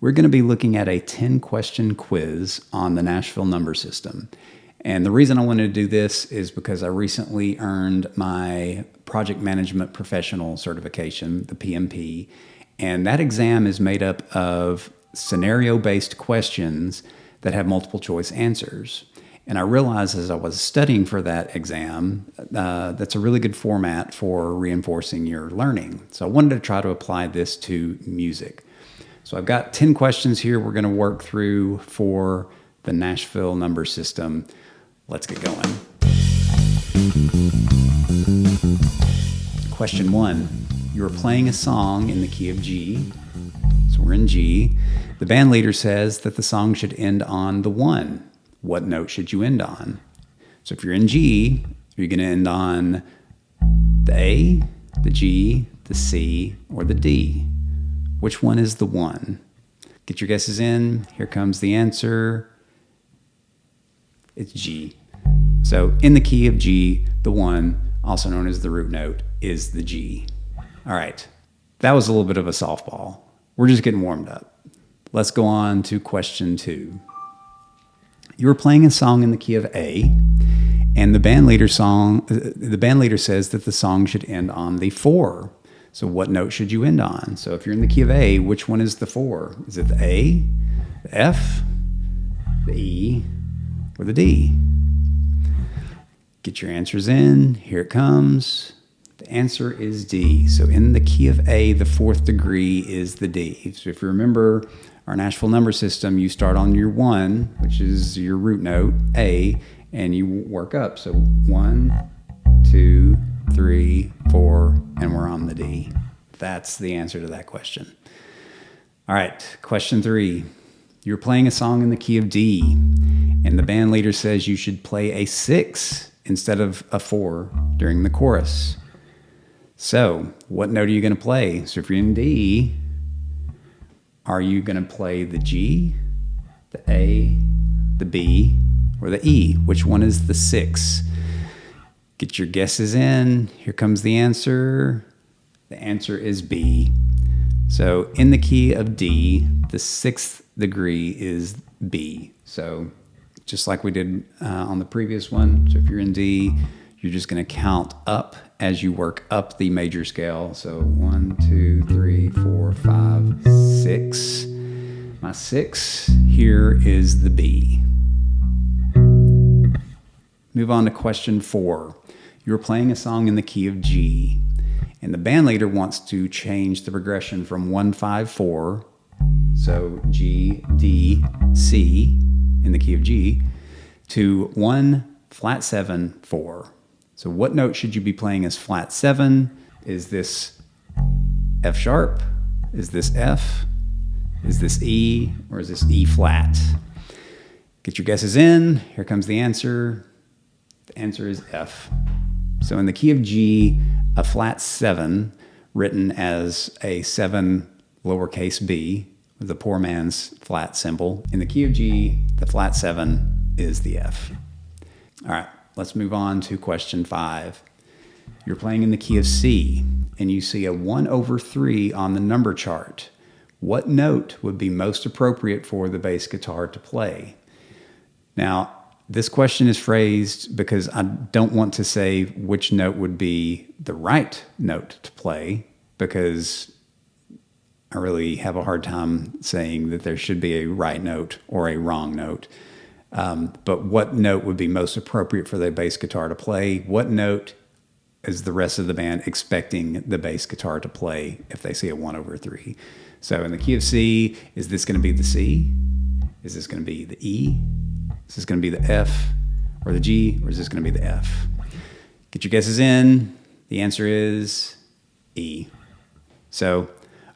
we're going to be looking at a 10-question quiz on the Nashville Number System. And the reason I wanted to do this is because I recently earned my Project Management Professional certification, the PMP, and that exam is made up of scenario-based questions that have multiple choice answers. And I realized as I was studying for that exam, that's a really good format for reinforcing your learning. So I wanted to try to apply this to music. So I've got 10 questions here we're going to work through for the Nashville Number System. Let's get going. Question 1. You are playing a song in the key of G. So we're in G. The band leader says that the song should end on the 1. What note should you end on? So if you're in G, you're going to end on the A, the G, the C, or the D. Which one is the 1? Get your guesses in. Here comes the answer. It's G. So in the key of G, the 1, also known as the root note, is the G. All right. That was a little bit of a softball. We're just getting warmed up. Let's go on to question 2. You were playing a song in the key of A, and the band leader says that the song should end on the 4. So what note should you end on? So if you're in the key of A, which one is the 4? Is it the A, the F, the E, or the D? Get your answers in. Here it comes. The answer is D. So in the key of A, the 4th degree is the D. So if you remember our Nashville Number System, you start on your 1, which is your root note, A, and you work up. So 1, 2, 3, 4, and we're on the D. That's the answer to that question. All right, question 3. You're playing a song in the key of D, and the band leader says you should play a 6 instead of a 4 during the chorus. So what note are you going to play? So if you're in D, are you going to play the G, the A, the B, or the E? Which one is the 6? Get your guesses in. Here comes the answer. The answer is B. So in the key of D, the 6th degree is B. So just like we did on the previous one. So if you're in D, you're just going to count up as you work up the major scale. So 1, 2, 3, 4, 5, 6. My 6 here is the B. Move on to question 4. You're playing a song in the key of G, and the band leader wants to change the progression from 1, 5, 4, so G, D, C in the key of G, to 1, flat 7, 4. So what note should you be playing as flat 7? Is this F sharp? Is this F? Is this E? Or is this E flat? Get your guesses in. Here comes the answer. The answer is F. So in the key of G, a flat 7, written as a 7 lowercase b, with the poor man's flat symbol. In the key of G, the flat 7 is the F. All right. Let's move on to question 5. You're playing in the key of C, and you see a 1/3 on the number chart. What note would be most appropriate for the bass guitar to play? Now, this question is phrased because I don't want to say which note would be the right note to play, because I really have a hard time saying that there should be a right note or a wrong note. But what note would be most appropriate for the bass guitar to play? What note is the rest of the band expecting the bass guitar to play if they see a 1/3? So in the key of C, is this going to be the C? Is this going to be the E? Is this going to be the F or the G? Or is this going to be the F? Get your guesses in. The answer is E. So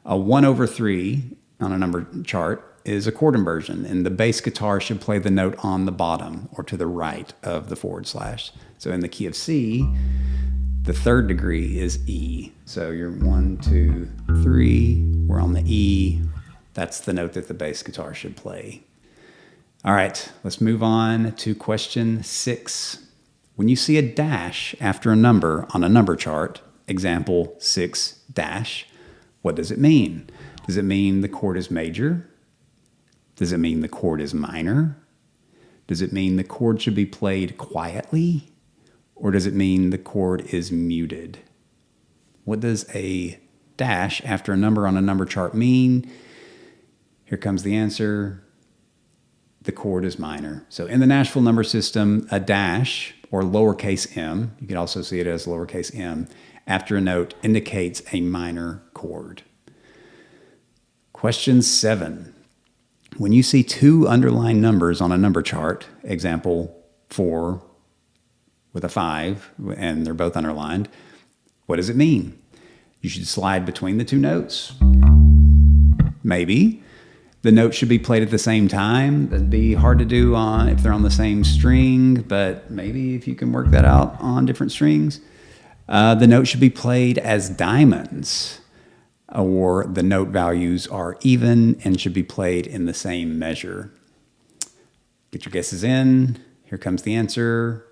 a 1/3 on a number chart is a chord inversion, and the bass guitar should play the note on the bottom or to the right of the /. So in the key of C, the 3rd degree is E. So you're 1, 2, 3. We're on the E. That's the note that the bass guitar should play. All right, let's move on to question 6. When you see a dash after a number on a number chart, example 6 dash, what does it mean? Does it mean the chord is major? Does it mean the chord is minor? Does it mean the chord should be played quietly? Or does it mean the chord is muted? What does a dash after a number on a number chart mean? Here comes the answer. The chord is minor. So in the Nashville number system, a dash, or lowercase m, you could also see it as lowercase m, after a note indicates a minor chord. Question 7. When you see two underlined numbers on a number chart, example 4 with a 5, and they're both underlined, what does it mean? You should slide between the two notes. Maybe. The notes should be played at the same time. That'd be hard to do if they're on the same string, but maybe if you can work that out on different strings. The note should be played as diamonds, or the note values are even and should be played in the same measure. Get your guesses in. Here comes the answer.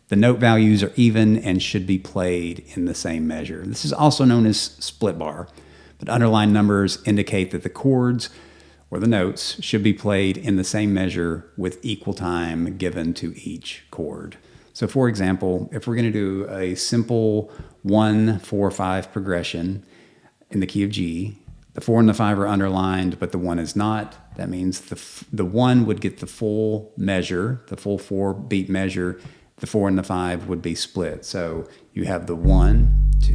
The note values are even and should be played in the same measure. This is also known as split bar. But underlined numbers indicate that the chords or the notes should be played in the same measure with equal time given to each chord. So for example, if we're going to do a simple 1, 4, 5 progression in the key of G, the 4 and the 5 are underlined, but the 1 is not. That means the 1 would get the full measure, the full 4-beat measure. The 4 and the 5 would be split. So you have the 1, 2,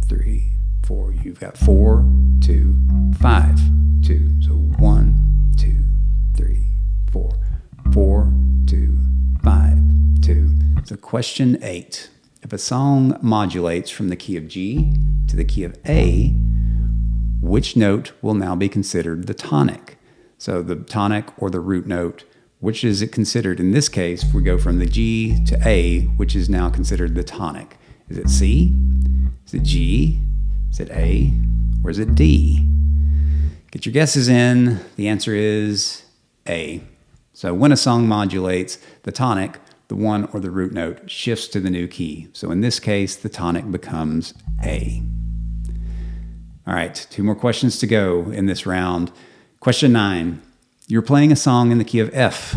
3, 4. You've got 4, 2, 5, 2. So 1, 2, 3, 4. 4, 2, 5, 2. So question 8. If a song modulates from the key of G to the key of A, which note will now be considered the tonic? So the tonic or the root note, which is it considered? In this case, if we go from the G to A, which is now considered the tonic? Is it C? Is it G? Is it A? Or is it D? Get your guesses in. The answer is A. So when a song modulates, the tonic, the 1 or the root note, shifts to the new key. So in this case, the tonic becomes A. All right, 2 more questions to go in this round. Question 9. You're playing a song in the key of F.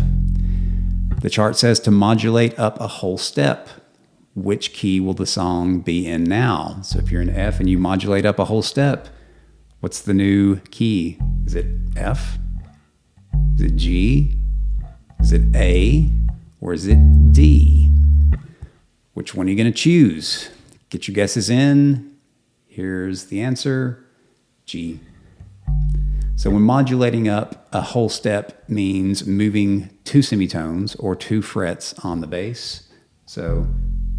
The chart says to modulate up a whole step. Which key will the song be in now? So if you're in F and you modulate up a whole step, what's the new key? Is it F? Is it G? Is it A? Or is it D? Which one are you going to choose? Get your guesses in. Here's the answer, G. So when modulating up a whole step means moving 2 semitones or 2 frets on the bass. So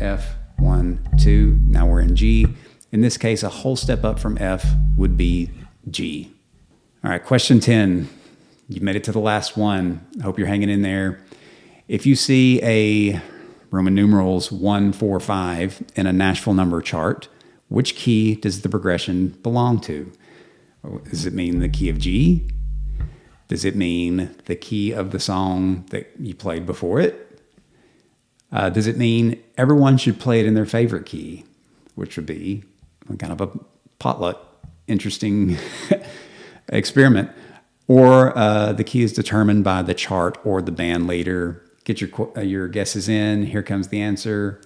F, 1, 2, now we're in G. In this case, a whole step up from F would be G. All right, question 10. You've made it to the last one. I hope you're hanging in there. If you see a Roman numerals 1, 4, 5 in a Nashville number chart, which key does the progression belong to? Does it mean the key of G? Does it mean the key of the song that you played before it? Does it mean everyone should play it in their favorite key, which would be kind of a potluck, interesting experiment? Or the key is determined by the chart or the band leader? Get your guesses in. Here comes the answer.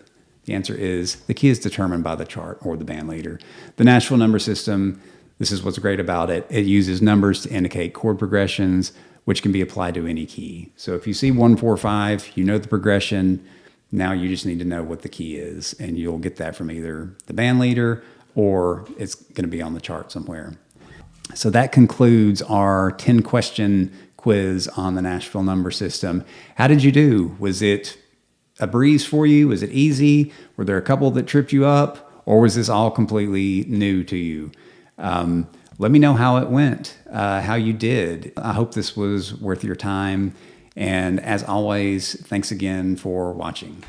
The answer is the key is determined by the chart or the band leader. The Nashville number system, this is what's great about it. It uses numbers to indicate chord progressions, which can be applied to any key. So if you see 1, 4, 5, you know the progression. Now you just need to know what the key is, and you'll get that from either the band leader or it's going to be on the chart somewhere. So that concludes our 10-question quiz on the Nashville number system. How did you do? Was it a breeze for you? Was it easy? Were there a couple that tripped you up? Or was this all completely new to you? Let me know how it went, how you did. I hope this was worth your time. And as always, thanks again for watching.